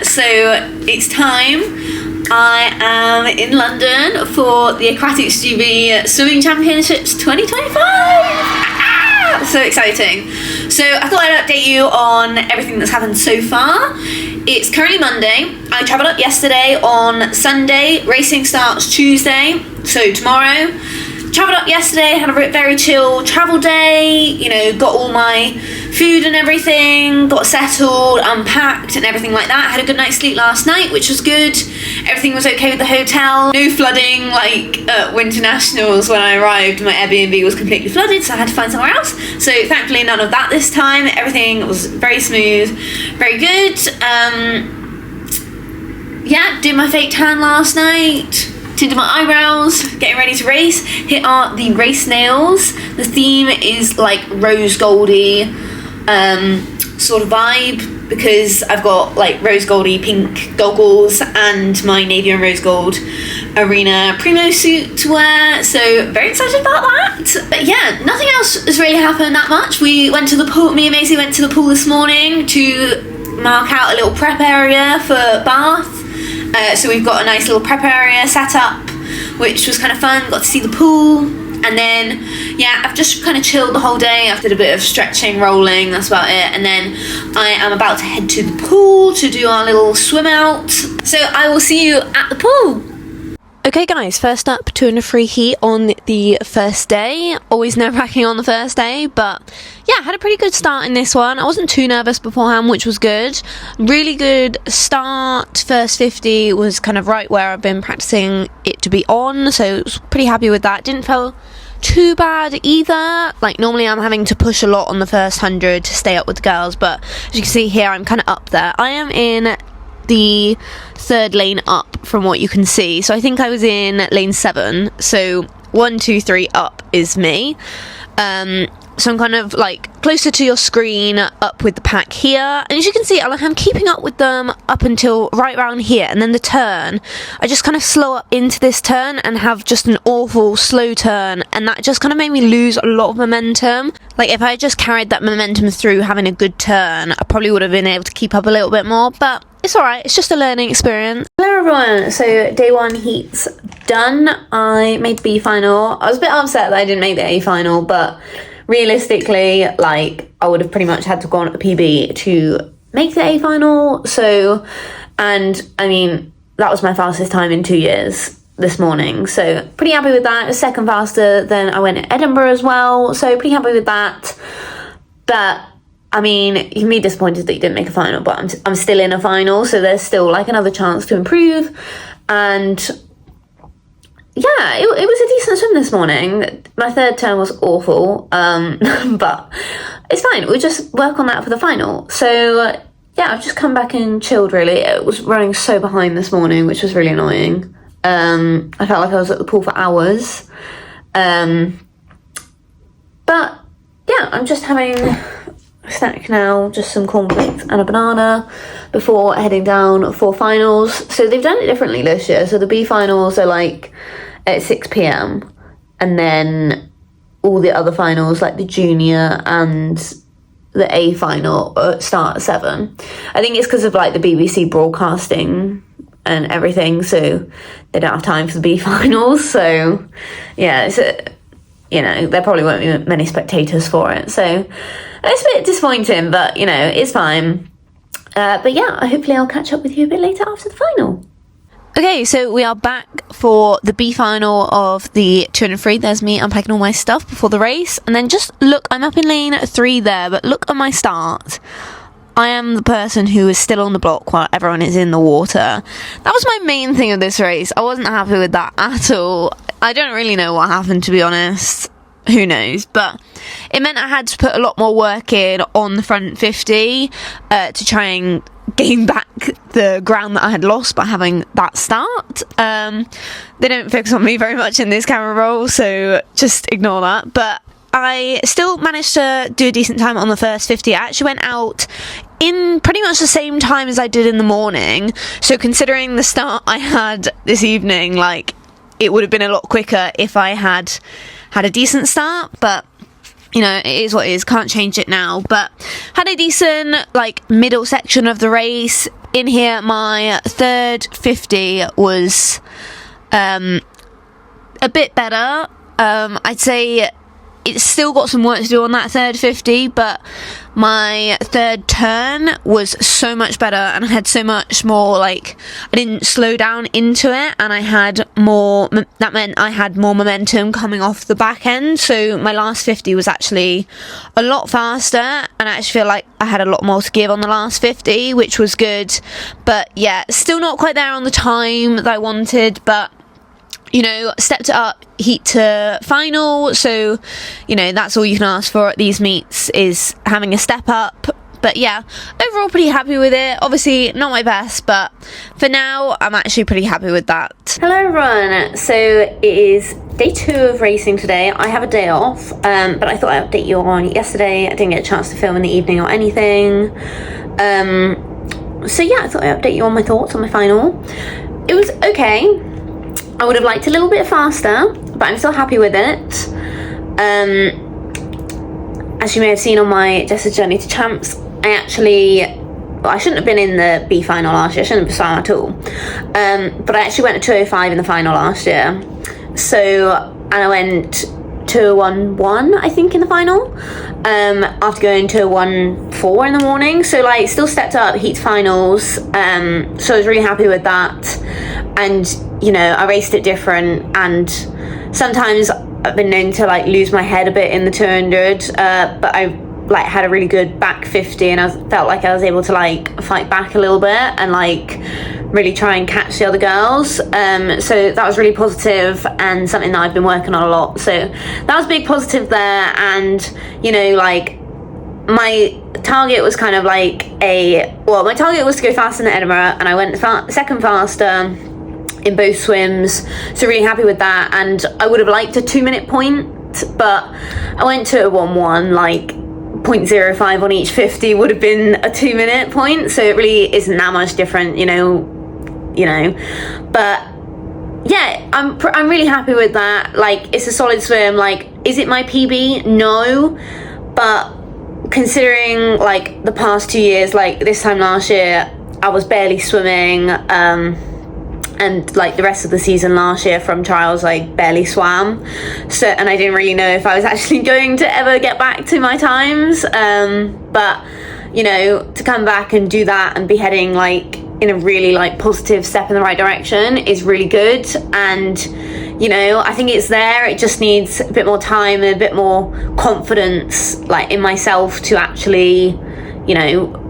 So it's time. I am in London for the Aquatics GB Swimming Championships 2025. So exciting. So I thought I'd update you on everything that's happened so far. It's currently Monday. I travelled up yesterday on Sunday. Racing starts Tuesday, so tomorrow. Travelled up yesterday, had a very chill travel day, you know, got all my food and everything, got settled, unpacked and everything like that. Had a good night's sleep last night, which was good. Everything was okay with the hotel. No flooding like at Winter Nationals when I arrived. My Airbnb was completely flooded, so I had to find somewhere else. So thankfully none of that this time. Everything was very smooth, very good. Yeah, did my fake tan last night. Tinted my eyebrows, getting ready to race. Here are the race nails. The theme is like rose goldy sort of vibe, because I've got like rose goldy pink goggles and my navy and rose gold Arena Primo suit to wear, so very excited about that. But yeah, nothing else has really happened that much. We went to the pool, me and Maisie went to the pool this morning to mark out a little prep area for Bath. So we've got a nice little prep area set up, which was kind of fun. Got to see the pool, and then yeah, I've just kind of chilled the whole day. I did a bit of stretching, rolling, that's about it, and then I am about to head to the pool to do our little swim out. So I will see you at the pool. Okay guys, first up, 200 free heat on the first day. Always nerve-wracking on the first day, but yeah, had a pretty good start in this one. I wasn't too nervous beforehand, which was good. Really good start. First 50 was kind of right where I've been practicing it to be on, so I was pretty happy with that. Didn't feel too bad either. Like normally I'm having to push a lot on the first 100 to stay up with the girls, but as you can see here, I'm kind of up there. I am in the third lane up from what you can see, so I think I was in lane 7, so 1, 2, 3 up is me. So I'm kind of like closer to your screen, up with the pack here, and as you can see, I'm keeping up with them up until right around here, and then the turn, I just kind of slow up into this turn and have just an awful slow turn, and that just kind of made me lose a lot of momentum. Like if I just carried that momentum through having a good turn, I probably would have been able to keep up a little bit more, but it's alright, it's just a learning experience. Hello everyone, so day 1 heat's done. I made the B final. I was a bit upset that I didn't make the A final, but realistically, like, I would have pretty much had to go on at the PB to make the A final. So, and I mean, that was my fastest time in 2 years this morning, so pretty happy with that. It was second faster than I went at Edinburgh as well, so pretty happy with that. But I mean, you can be disappointed that you didn't make a final, but I'm still in a final, so there's still like another chance to improve. And yeah, it was a decent swim this morning. My third turn was awful, but it's fine. We'll just work on that for the final. So yeah, I've just come back and chilled really. It was running so behind this morning, which was really annoying. I felt like I was at the pool for hours. But yeah, I'm just having a snack now, just some cornflakes and a banana before heading down for finals. So they've done it differently this year. So the B finals are like at 6 p.m. and then all the other finals, like the junior and the A final, start at 7. I think it's because of like the BBC broadcasting and everything, so they don't have time for the B finals. So yeah, it's you know, there probably won't be many spectators for it, so it's a bit disappointing, but you know, it's fine. But yeah, hopefully I'll catch up with you a bit later after the final. Okay, so we are back for the B final of the 200 free. There's me unpacking all my stuff before the race, and then just look, I'm up in lane 3 there, but look at my start. I am the person who is still on the block while everyone is in the water. That was my main thing of this race. I wasn't happy with that at all. I don't really know what happened, to be honest. Who knows? But it meant I had to put a lot more work in on the front 50 to try and gain back the ground that I had lost by having that start. They don't focus on me very much in this camera roll, so just ignore that. But I still managed to do a decent time on the first 50. I actually went out in pretty much the same time as I did in the morning, so considering the start I had this evening, like, it would have been a lot quicker if I had had a decent start, but you know, it is what it is, can't change it now. But had a decent like middle section of the race. in here, my third 50 was a bit better. I'd say it's still got some work to do on that third 50, but my third turn was so much better, and I had so much more, like, I didn't slow down into it, and I had more, that meant I had more momentum coming off the back end, so my last 50 was actually a lot faster, and I actually feel like I had a lot more to give on the last 50, which was good. But yeah, still not quite there on the time that I wanted, but you know, stepped it up heat to final, so you know, that's all you can ask for at these meets, is having a step up. But yeah, overall pretty happy with it. Obviously not my best, but for now I'm actually pretty happy with that. Hello everyone, so it is day 2 of racing today. I have a day off, but I thought I'd update you on yesterday. I didn't get a chance to film in the evening or anything, so yeah, I thought I'd update you on my thoughts on my final. It was okay. I would have liked a little bit faster, but I'm still happy with it. As you may have seen on my Jess's Journey to Champs, I shouldn't have been in the B final last year. I shouldn't have swam at all. But I actually went to 2:05 in the final last year. And I went 2:01, I think, in the final. After going to 1:04 in the morning. So like, still stepped up heat finals. So I was really happy with that. And you know, I raced it different, and sometimes I've been known to like lose my head a bit in the 200, but I like had a really good back 50, and I felt like I was able to like fight back a little bit and like really try and catch the other girls. So that was really positive, and something that I've been working on a lot. So that was a big positive there. And you know, like, my target was kind of like my target was to go faster than Edinburgh, and I went second faster in both swims, so really happy with that. And I would have liked a 2-minute point, but I went to a 1:1, like 0.05 on each 50 would have been a 2-minute point, so it really isn't that much different, you know. But yeah, I'm really happy with that. Like, it's a solid swim. Like, is it my PB? No, but considering like the past 2 years, like this time last year I was barely swimming, and like the rest of the season last year from trials I barely swam, so, and I didn't really know if I was actually going to ever get back to my times, but you know, to come back and do that and be heading like in a really like positive step in the right direction is really good. And you know, I think it's there. It just needs a bit more time and a bit more confidence, like in myself, to actually, you know,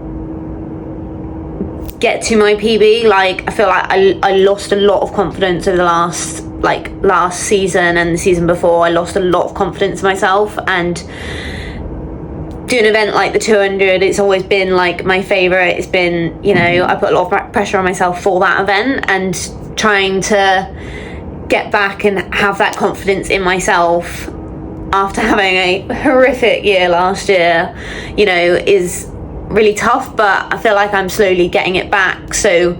get to my PB. Like, I feel like I lost a lot of confidence over the last season and the season before. I lost a lot of confidence in myself, and doing an event like the 200, it's always been like my favorite. It's been, you know, I put a lot of pressure on myself for that event, and trying to get back and have that confidence in myself after having a horrific year last year, you know, is really tough. But I feel like I'm slowly getting it back, so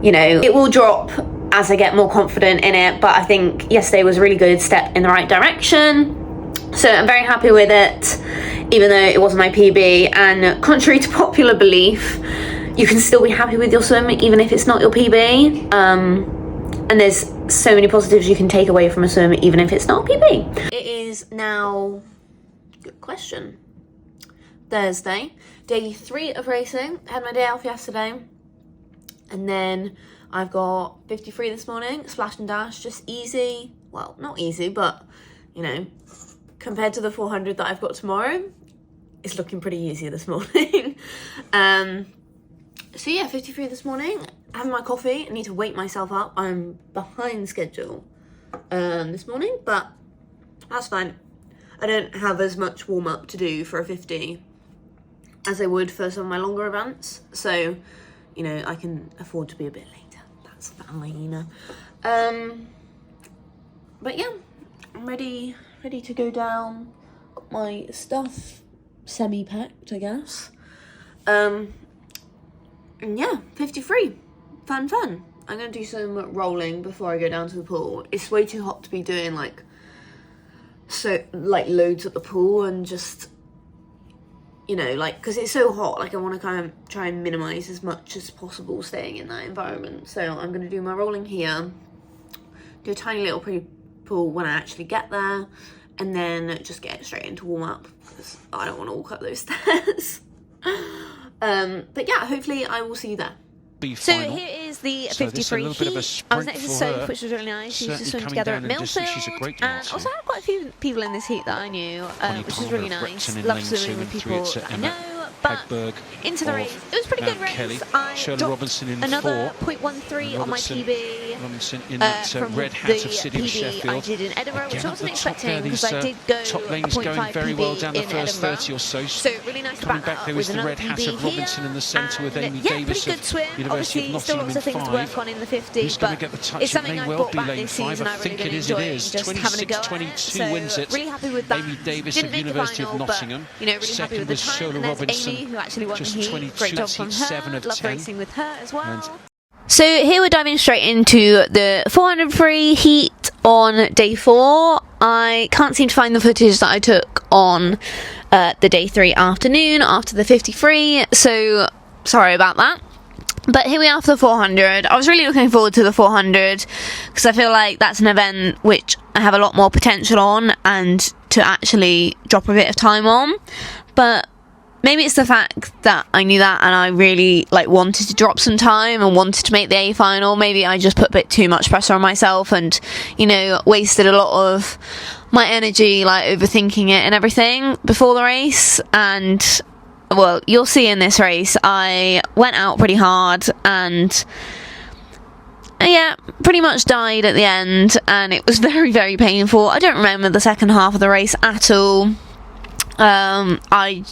you know, it will drop as I get more confident in it. But I think yesterday was a really good step in the right direction, so I'm very happy with it, even though it wasn't my PB. And contrary to popular belief, you can still be happy with your swim even if it's not your PB, and there's so many positives you can take away from a swim even if it's not a PB. It is now, good question, Thursday, day 3 of racing. I had my day off yesterday, and then I've got 53 this morning, splash and dash, just easy. Well, not easy, but you know, compared to the 400 that I've got tomorrow, it's looking pretty easy this morning. So yeah, 53 this morning, having my coffee. I need to wake myself up. I'm behind schedule this morning, but that's fine. I don't have as much warm up to do for a 50 as I would for some of my longer events, so you know, I can afford to be a bit later. That's fine, you know. But yeah, I'm ready to go down. Got my stuff semi-packed, I guess. And yeah, 53, fun. I'm gonna do some rolling before I go down to the pool. It's way too hot to be doing like loads at the pool and just you know, like, because it's so hot, like I want to kind of try and minimize as much as possible staying in that environment. So I'm going to do my rolling here, do a tiny little pre-pool when I actually get there, and then just get straight into warm up because I don't want to walk up those stairs. But yeah, hopefully I will see you there. So here is the 53 heat. I was next to Soph, which was really nice. She used to swim together at Millfield, and also I had quite a few people in this heat that I knew, which was really nice. Love swimming with people that I know. But into the race, it was a pretty good race. I dropped another 0.13 on my PB from the PB I did in Edinburgh, which I wasn't expecting because I did go a 0.5 PB in Edinburgh. So really nice to back that up with another PB here. And yeah, pretty good swim. Obviously, still lots of things to work on in the 50, but it's something I brought back this season. I've really been enjoying just having a go at it. So really happy with that. Didn't make the final, but you know, really happy with the time. And there's Amy, who actually won the heat. Great job from her. Love racing with her as well. So here we're diving straight into the 400 free heat on day 4. I can't seem to find the footage that I took on the day 3 afternoon after the 53, so sorry about that. But here we are for the 400. I was really looking forward to the 400 because I feel like that's an event which I have a lot more potential on and to actually drop a bit of time on. But maybe it's the fact that I knew that and I really wanted to drop some time and wanted to make the A final. Maybe I just put a bit too much pressure on myself and, you know, wasted a lot of my energy overthinking it and everything before the race. And well, you'll see in this race, I went out pretty hard and yeah, pretty much died at the end, and it was very, very painful. I don't remember the second half of the race at all. I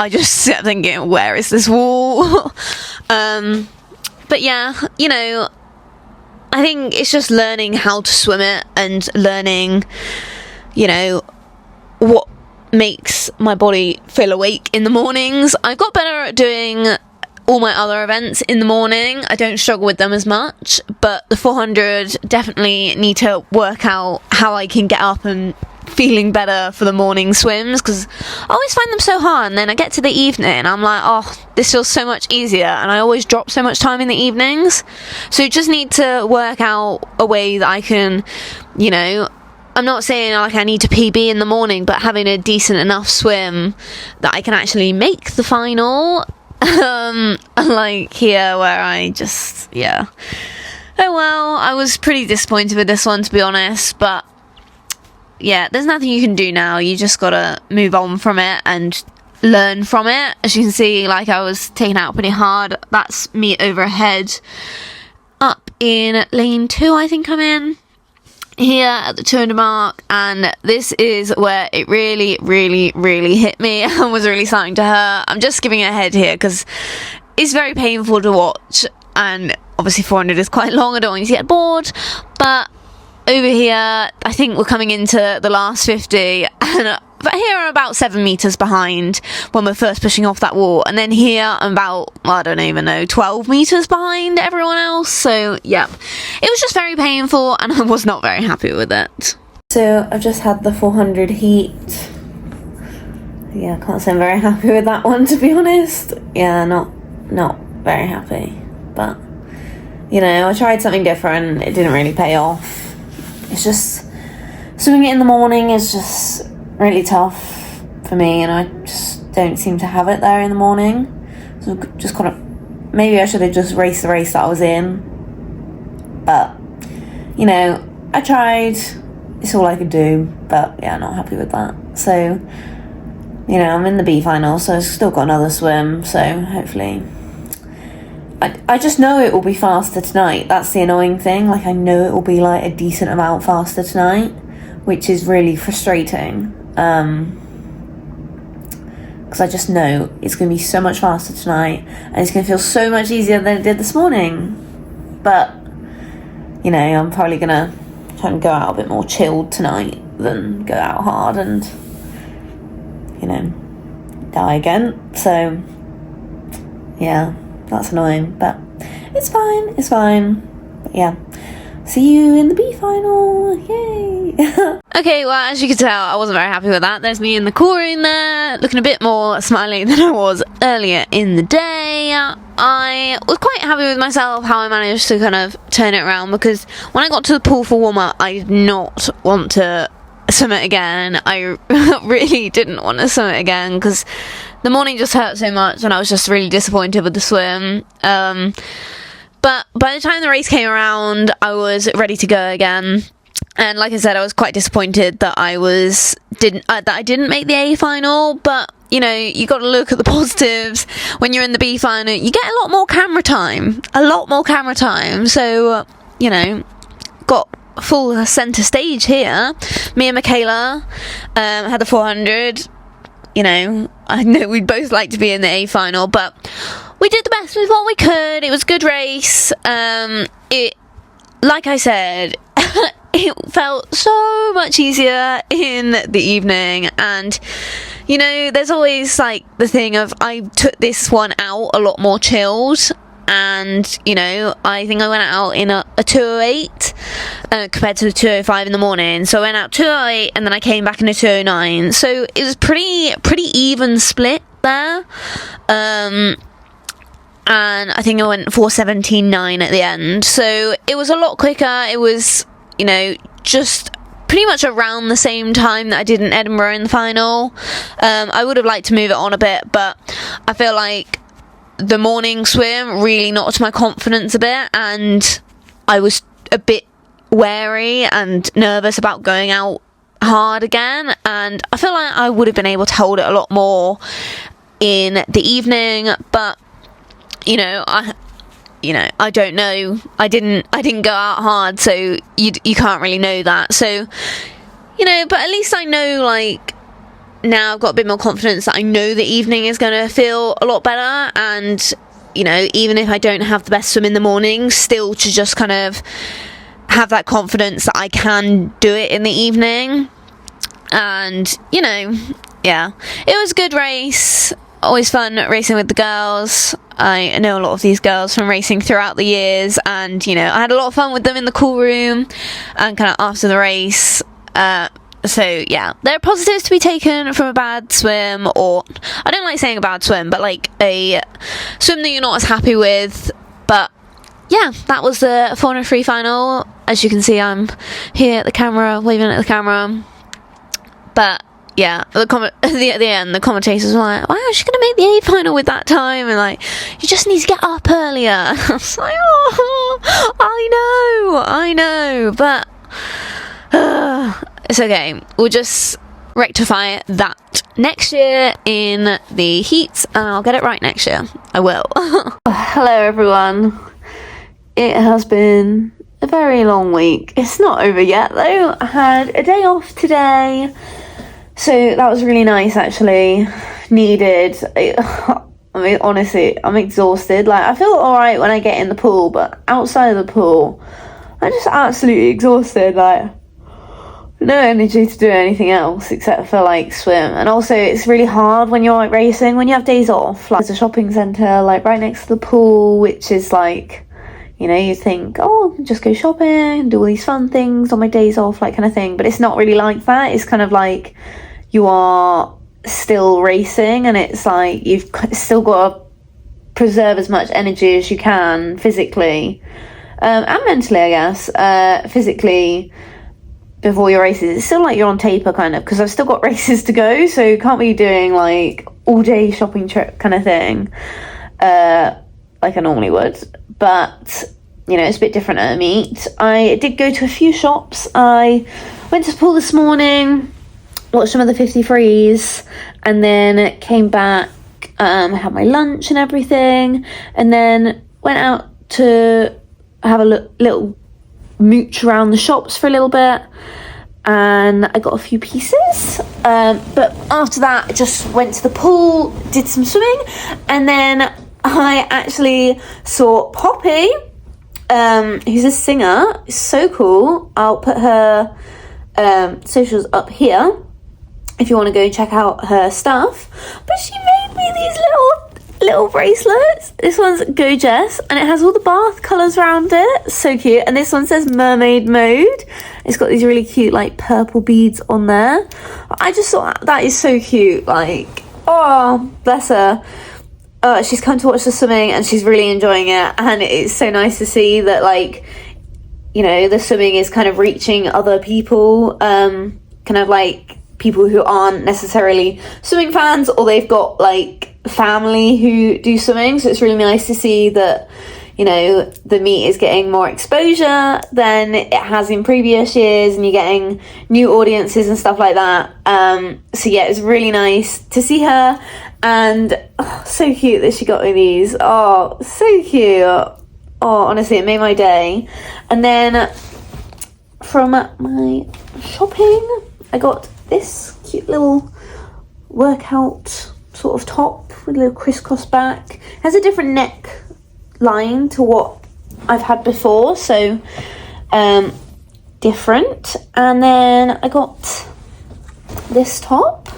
just kept thinking, where is this wall? But yeah, you know, I think it's just learning how to swim it and learning, you know, what makes my body feel awake in the mornings. I got better at doing all my other events in the morning. I don't struggle with them as much, but the 400 definitely need to work out how I can get up and feeling better for the morning swims, because I always find them so hard, and then I get to the evening and I'm like, oh, this feels so much easier, and I always drop so much time in the evenings. So you just need to work out a way that I can, you know, I'm not saying I need to PB in the morning, but having a decent enough swim that I can actually make the final. Unlike here where I just, yeah. Oh well, I was pretty disappointed with this one, to be honest, but yeah, there's nothing you can do now. You just gotta move on from it and learn from it. As you can see, I was taken out pretty hard. That's me overhead up in lane 2, I think I'm in. Here at the 200 mark, and this is where it really, really, really hit me and was really starting to hurt. I'm just giving a head here because it's very painful to watch, and obviously 400 is quite long. I don't want you to get bored, but over here I think we're coming into the last 50, and but here I'm about 7 meters behind when we're first pushing off that wall, and then here I'm about, I don't even know, 12 meters behind everyone else. So yeah, it was just very painful and I was not very happy with it. So I've just had the 400 heat. Yeah, I can't say I'm very happy with that one, to be honest. Yeah, not very happy, but you know, I tried something different. It didn't really pay off. It's just swimming it in the morning is just really tough for me, and I just don't seem to have it there in the morning. So just kind of, maybe I should have just raced the race that I was in, but you know, I tried. It's all I could do, but yeah, not happy with that. So you know, I'm in the B final, so I've still got another swim, so hopefully I just know it will be faster tonight. That's the annoying thing. I know it will be a decent amount faster tonight, which is really frustrating. Because I just know it's going to be so much faster tonight, and it's going to feel so much easier than it did this morning. But you know, I'm probably going to try and go out a bit more chilled tonight than go out hard and, you know, die again. So yeah, that's annoying, but it's fine. But yeah, see you in the B final. Yay. Okay, well, as you can tell, I wasn't very happy with that. There's me in the core room there, looking a bit more smiley than I was earlier in the day. I was quite happy with myself, how I managed to kind of turn it around, because when I got to the pool for warm-up, I did not want to swim it again. I really didn't want to swim it again, because the morning just hurt so much, and I was just really disappointed with the swim. But by the time the race came around, I was ready to go again. And like I said, I was quite disappointed that I didn't make the A final, but you know, you got to look at the positives. When you're in the B final, you get a lot more camera time. So, you know, got full centre stage here. Me and Michaela had the 400. You know, I know we'd both like to be in the A final, but we did the best with what we could. It was a good race. Like I said, it felt so much easier in the evening, and you know, there's always like the thing of I took this one out a lot more chilled, and you know, I think I went out in a 2:08 compared to the 2:05 in the morning. So I went out 2:08 and then I came back in a 2:09. So it was pretty even split there. And I think I went 4:17.9 at the end. So it was a lot quicker. It was, you know, just pretty much around the same time that I did in Edinburgh in the final. I would have liked to move it on a bit, but I feel like the morning swim really knocked my confidence a bit, and I was a bit wary and nervous about going out hard again, and I feel like I would have been able to hold it a lot more in the evening, but you know, I don't know. I didn't go out hard, so you can't really know that. So, you know, but at least I know, like, now I've got a bit more confidence that I know the evening is going to feel a lot better, and you know, even if I don't have the best swim in the morning, still to just kind of have that confidence that I can do it in the evening. And you know, yeah, it was a good race. Always fun racing with the girls. I know a lot of these girls from racing throughout the years, and you know, I had a lot of fun with them in the cool room and kind of after the race. So yeah, there are positives to be taken from a bad swim, or I don't like saying a bad swim, but like a swim that you're not as happy with. But yeah, that was the 400 free final. As you can see, I'm here at the camera, waving at the camera. But yeah, at the end, the commentators were like, wow, she's going to make the A final with that time, and like, you just need to get up earlier. I was like, oh, I know, but it's okay. We'll just rectify that next year in the heats, and I'll get it right next year. I will. Hello everyone. It has been a very long week. It's not over yet though. I had a day off today, so that was really nice actually. Needed. I mean, honestly, I'm exhausted. Like, I feel alright when I get in the pool, but outside of the pool, I'm just absolutely exhausted. Like, no energy to do anything else except for like swim. And also it's really hard when you're like racing, when you have days off. Like, there's a shopping centre like right next to the pool, which is like, you know, you think, oh, just go shopping, do all these fun things on my days off, like kind of thing. But it's not really like that. It's kind of like you are still racing, and it's like you've still got to preserve as much energy as you can physically and mentally, I guess. Physically, before your races, it's still like you're on taper kind of, because I've still got races to go, so you can't be doing like all day shopping trip kind of thing like I normally would. But you know, it's a bit different at a meet. I did go to a few shops. I went to the pool this morning, watched some of the 53s, and then came back, had my lunch and everything, and then went out to have a little mooch around the shops for a little bit, and I got a few pieces, but after that I just went to the pool, did some swimming, and then I actually saw Poppy, who's a singer. It's so cool. I'll put her socials up here if you want to go check out her stuff. But she made me these little little bracelets. This one's Go Jess, and it has all the bath colours around it. So cute. And this one says mermaid mode. It's got these really cute like purple beads on there. I just thought that is so cute. Like, oh, bless her. She's come to watch the swimming and she's really enjoying it, and it's so nice to see that, like, you know, the swimming is kind of reaching other people, kind of like people who aren't necessarily swimming fans, or they've got like family who do swimming. So it's really nice to see that, you know, the meet is getting more exposure than it has in previous years, and you're getting new audiences and stuff like that. So yeah, it's really nice to see her, and so cute that she got me these. Oh, so cute. Oh, honestly, it made my day. And then from my shopping, I got this cute little workout sort of top with a little crisscross back. It has a different neck line to what I've had before, so different. And then I got this top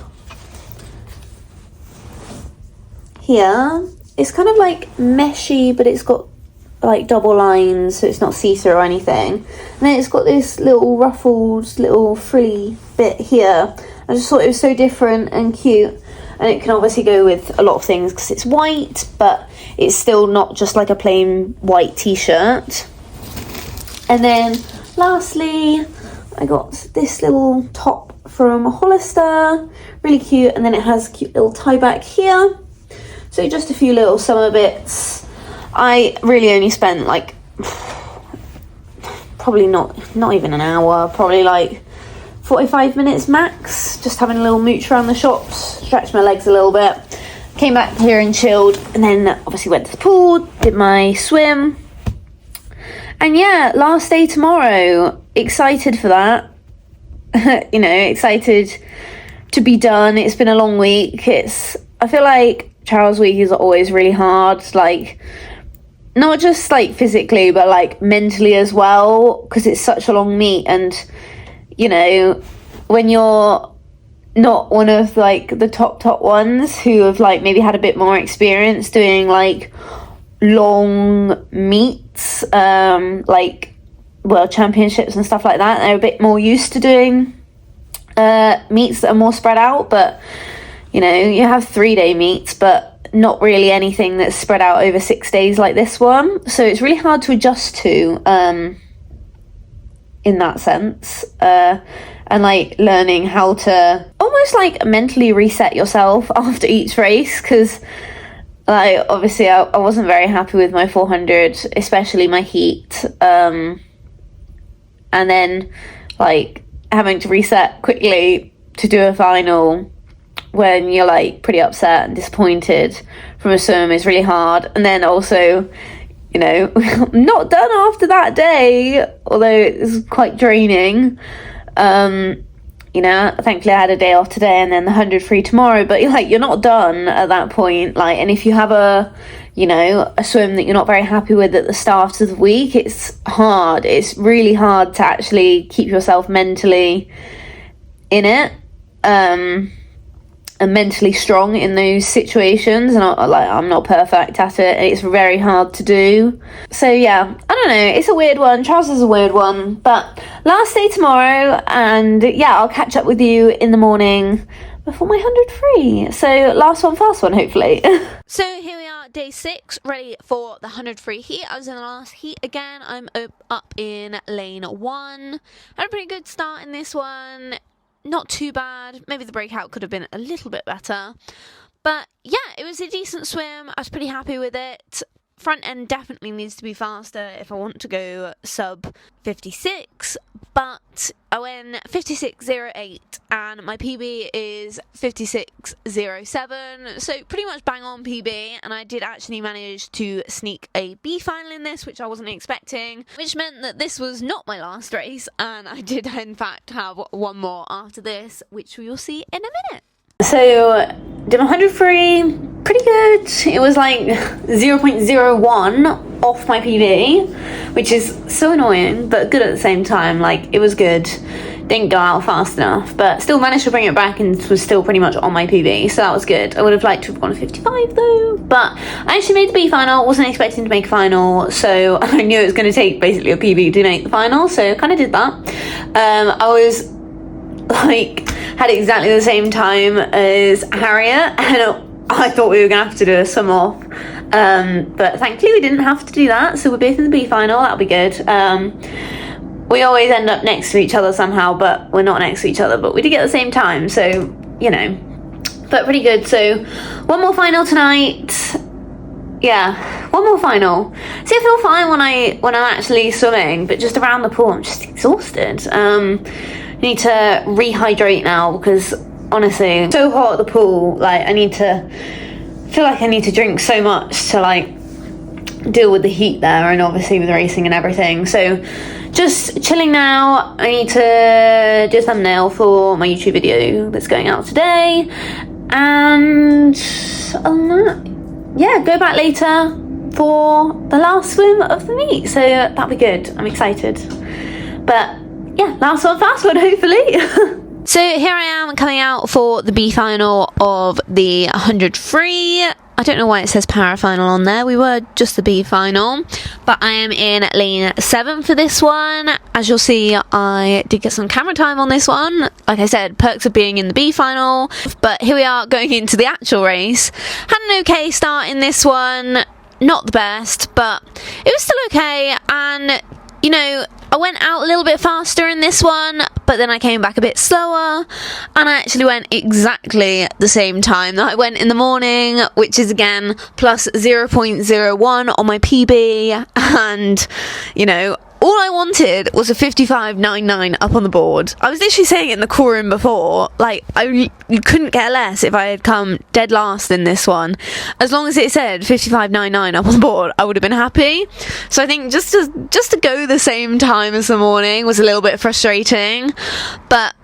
here. It's kind of like meshy, but it's got like double lines, so it's not see-through or anything. And then it's got this little ruffled little frilly bit here. I just thought it was so different and cute, and it can obviously go with a lot of things because it's white, but it's still not just like a plain white t-shirt. And then lastly, I got this little top from Hollister, really cute, and then it has a cute little tie back here. So just a few little summer bits. I really only spent like probably not even an hour, probably like 45 minutes max, just having a little mooch around the shops, stretched my legs a little bit, came back here and chilled, and then obviously went to the pool, did my swim, and yeah, last day tomorrow. Excited for that. You know, excited to be done. It's been a long week. I feel like Trials Week is always really hard, like not just like physically but like mentally as well, because it's such a long meet. And you know, when you're not one of like the top ones who have like maybe had a bit more experience doing like long meets, like world championships and stuff like that, they're a bit more used to doing meets that are more spread out. But you know, you have 3-day meets, but not really anything that's spread out over 6 days like this one. So it's really hard to adjust to, in that sense. And like learning how to almost like mentally reset yourself after each race. Because like obviously I wasn't very happy with my 400, especially my heat. And then like having to reset quickly to do a final when you're like pretty upset and disappointed from a swim is really hard. And then also, you know, not done after that day, although it's quite draining. You know, thankfully I had a day off today and then the 100 free tomorrow, but you're not done at that point. Like, and if you have a swim that you're not very happy with at the start of the week, it's hard. It's really hard to actually keep yourself mentally in it. And mentally strong in those situations, and I'm not perfect at it. It's very hard to do. So yeah, I don't know, it's a weird one. Trials is a weird one, but last day tomorrow, and yeah, I'll catch up with you in the morning before my 100 free. So last one, fast one, hopefully. So here we are, day 6, ready for the 100 free heat. I was in the last heat again. I'm up in lane 1. Had a pretty good start in this one. Not too bad. Maybe the breakout could have been a little bit better. But yeah, it was a decent swim. I was pretty happy with it. Front end definitely needs to be faster if I want to go sub 56. But I went 56.08 and my PB is 56.07. So pretty much bang on PB. And I did actually manage to sneak a B final in this, which I wasn't expecting. Which meant that this was not my last race. And I did in fact have one more after this, which we will see in a minute. So, did 100 free, pretty good. It was like 0.01 off my PB, which is so annoying, but good at the same time. Like, it was good. didn't go out fast enough, but still managed to bring it back and was still pretty much on my PB, so that was good. I would have liked to have gone to 55 though, but I actually made the B final. Wasn't expecting to make a final, so I knew it was going to take basically a PB to make the final, so kind of did that. I was like, had exactly the same time as Harriet, and I thought we were going to have to do a swim off, but thankfully we didn't have to do that, so we're both in the B final. That'll be good. We always end up next to each other somehow, but we're not next to each other, but we did get the same time, so, you know, but pretty good. So one more final tonight. Yeah, one more final. See, I feel fine when I'm actually swimming, but just around the pool I'm just exhausted. Need to rehydrate now, because honestly, it's so hot at the pool. Like, I feel like I need to drink so much to like deal with the heat there, and obviously with racing and everything. So just chilling now. I need to do a thumbnail for my YouTube video that's going out today, and yeah, go back later for the last swim of the meet, so that'll be good. I'm excited, but yeah, last one, fast one, hopefully. So here I am coming out for the B final of the 100 free. I don't know why it says para final on there. We were just the B final, but I am in lane 7 for this one. As you'll see, I did get some camera time on this one. Like I said, perks of being in the B final, but here we are going into the actual race. Had an okay start in this one, not the best, but it was still okay. And you know, I went out a little bit faster in this one, but then I came back a bit slower, and I actually went exactly the same time that I went in the morning, which is again plus 0.01 on my PB, and you know, all I wanted was a 55.99 up on the board. I was literally saying it in the call room before, like, you couldn't get less if I had come dead last in this one. As long as it said 55.99 up on the board, I would have been happy. So I think just to go the same time as the morning was a little bit frustrating, but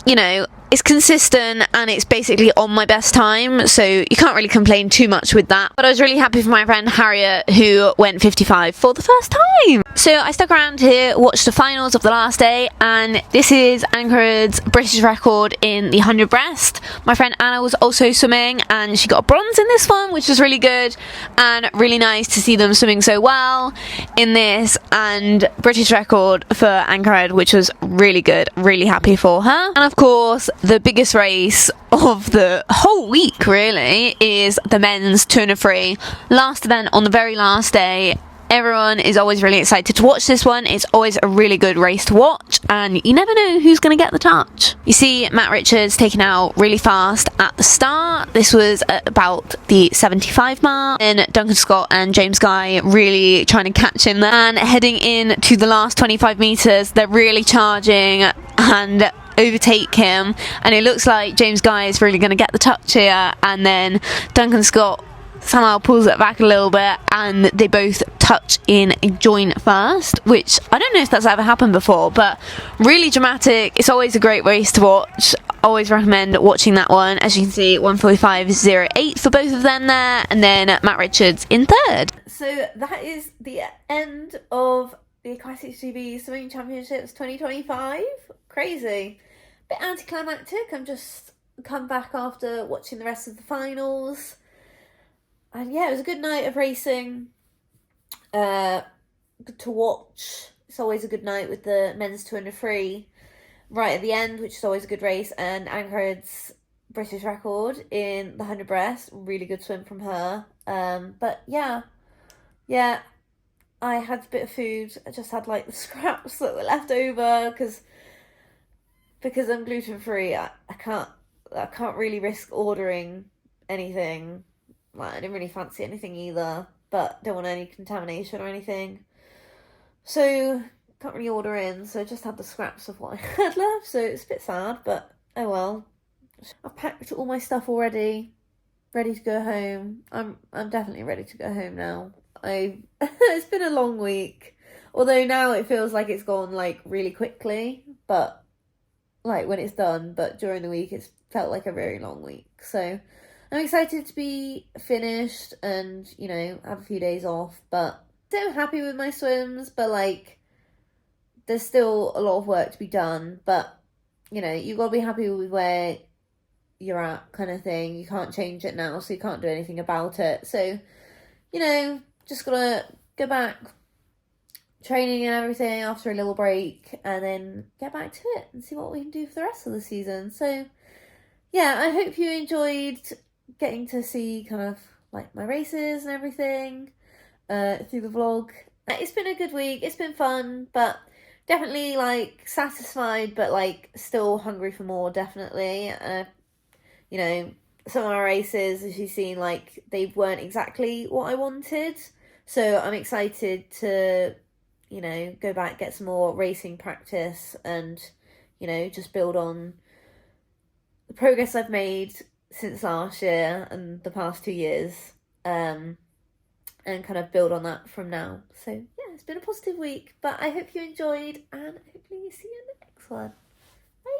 you know, it's consistent and it's basically on my best time, so you can't really complain too much with that. But I was really happy for my friend Harriet, who went 55 for the first time. So I stuck around here, watched the finals of the last day, and this is Anchored's British record in the 100 breast. My friend Anna was also swimming, and she got a bronze in this one, which was really good, and really nice to see them swimming so well in this, and British record for Anchored, which was really good. Really happy for her. And of course, the biggest race of the whole week really is the men's 200 free. Last event on the very last day. Everyone is always really excited to watch this one. It's always a really good race to watch, and you never know who's going to get the touch. You see Matt Richards taking out really fast at the start. This was at about the 75 mark. And Duncan Scott and James Guy really trying to catch him there. And heading in to the last 25 metres, they're really charging and overtake him, and it looks like James Guy is really going to get the touch here, and then Duncan Scott somehow pulls it back a little bit, and they both touch in a joint first, which I don't know if that's ever happened before, but really dramatic. It's always a great race to watch. Always recommend watching that one. As you can see, 1:45.08 for both of them there, and then Matt Richards in third. So that is the end of the Aquatics GB Swimming Championships 2025. Crazy. Bit anticlimactic. I'm just come back after watching the rest of the finals. And yeah, it was a good night of racing. Good to watch. It's always a good night with the men's 200 free right at the end, which is always a good race. And Anchored's British record in the 100 breast. Really good swim from her. But yeah, I had a bit of food. I just had like the scraps that were left over because I'm gluten free. I can't really risk ordering anything. Like, I didn't really fancy anything either, but don't want any contamination or anything. So can't really order in. So I just had the scraps of what I had left. So it's a bit sad, but oh well. I've packed all my stuff already, ready to go home. I'm definitely ready to go home now. It's been a long week, although now it feels like it's gone like really quickly, but like when it's done, but during the week it's felt like a very long week. So I'm excited to be finished and, you know, have a few days off, but still happy with my swims, but like there's still a lot of work to be done, but you've got to be happy with where you're at, kind of thing. You can't change it now, so you can't do anything about it. So, just gotta go back training and everything after a little break, and then get back to it and see what we can do for the rest of the season. So yeah, I hope you enjoyed getting to see kind of like my races and everything through the vlog. It's been a good week, it's been fun, but definitely like satisfied, but like still hungry for more, definitely. Some of our races, as you've seen, like they weren't exactly what I wanted, so I'm excited to go back, get some more racing practice, and just build on the progress I've made since last year and the past 2 years, and kind of build on that from now. So yeah, it's been a positive week, but I hope you enjoyed, and hopefully see you in the next one. Bye.